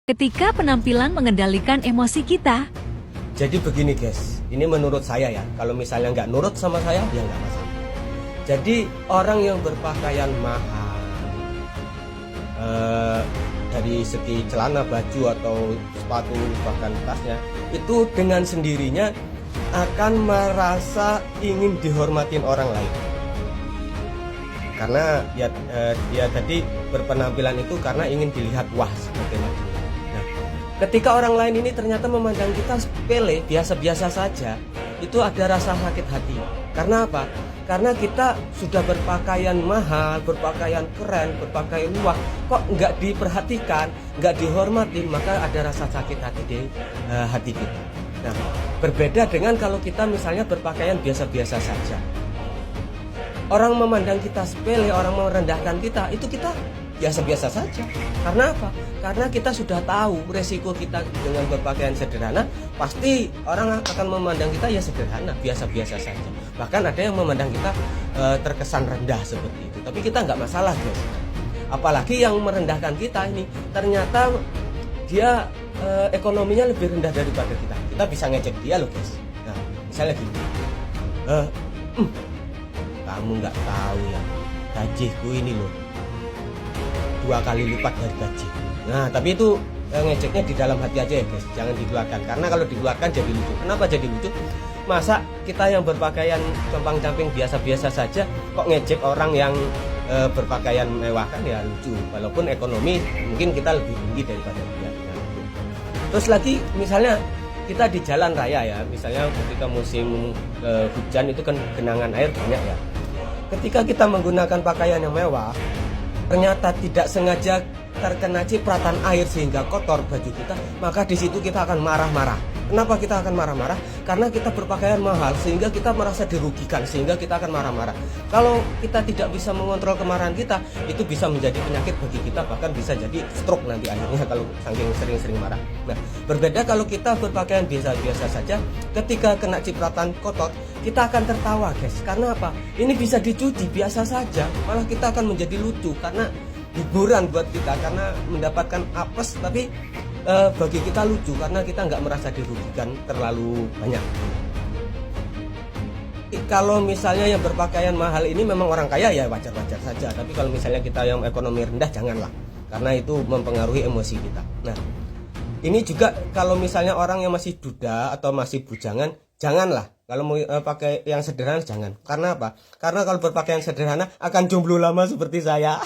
Ketika penampilan mengendalikan emosi kita, Jadi begini guys, ini menurut saya ya. Kalau misalnya nggak nurut sama saya, ya nggak masalah. Jadi orang yang berpakaian mahal, dari segi celana, baju atau sepatu bahkan tasnya, itu dengan sendirinya akan merasa ingin dihormatin orang lain. Karena dia tadi berpenampilan itu karena ingin dilihat wah sebagai laki. Nah, ketika orang lain ini ternyata memandang kita sepele, biasa-biasa saja, itu ada rasa sakit hati. Karena apa? Karena kita sudah berpakaian mahal, berpakaian keren, berpakaian wah, kok nggak diperhatikan, nggak dihormatin, maka ada rasa sakit hati di hati kita. Nah, berbeda dengan kalau kita misalnya berpakaian biasa-biasa saja. Orang memandang kita sepele, orang merendahkan kita, itu kita biasa-biasa saja. Karena apa? Karena kita sudah tahu resiko kita dengan berpakaian sederhana, pasti orang akan memandang kita ya sederhana, biasa-biasa saja. Bahkan ada yang memandang kita terkesan rendah seperti itu. Tapi kita nggak masalah guys. Apalagi yang merendahkan kita ini, ternyata dia ekonominya lebih rendah daripada kita. Kita bisa ngecek dia loh guys. Nah, misalnya gini. Kamu nggak tahu ya, gajiku ini loh 2 kali lipat dari gajiku. Nah, tapi itu ngeceknya di dalam hati aja ya guys, jangan dikeluarkan. Karena kalau dikeluarkan jadi lucu. Kenapa jadi lucu? Masa kita yang berpakaian compang-camping biasa-biasa saja kok ngejek orang yang berpakaian mewah, kan ya lucu. Walaupun ekonomi mungkin kita lebih tinggi daripada dia. Nah, terus lagi misalnya kita di jalan raya ya, misalnya ketika musim hujan itu kan genangan air banyak ya. Ketika kita menggunakan pakaian yang mewah, ternyata tidak sengaja terkena cipratan air sehingga kotor baju kita, maka di situ kita akan marah-marah. Kenapa kita akan marah-marah? Karena kita berpakaian mahal sehingga kita merasa dirugikan, sehingga kita akan marah-marah. Kalau kita tidak bisa mengontrol kemarahan kita, itu bisa menjadi penyakit bagi kita, bahkan bisa jadi stroke nanti akhirnya kalau saking sering-sering marah. Nah, berbeda kalau kita berpakaian biasa-biasa saja, ketika kena cipratan kotor, kita akan tertawa guys. Karena apa? Ini bisa dicuci biasa saja, malah kita akan menjadi lucu karena hiburan buat kita, karena mendapatkan apes, tapi bagi kita lucu karena kita nggak merasa dirugikan terlalu banyak. Kalau misalnya yang berpakaian mahal ini memang orang kaya ya wajar-wajar saja, tapi kalau misalnya kita yang ekonomi rendah janganlah, karena itu mempengaruhi emosi kita. Nah, ini juga kalau misalnya orang yang masih duda atau masih bujangan, janganlah. Kalau mau pakai yang sederhana jangan. Karena apa? Karena kalau berpakaian sederhana akan jomblo lama seperti saya.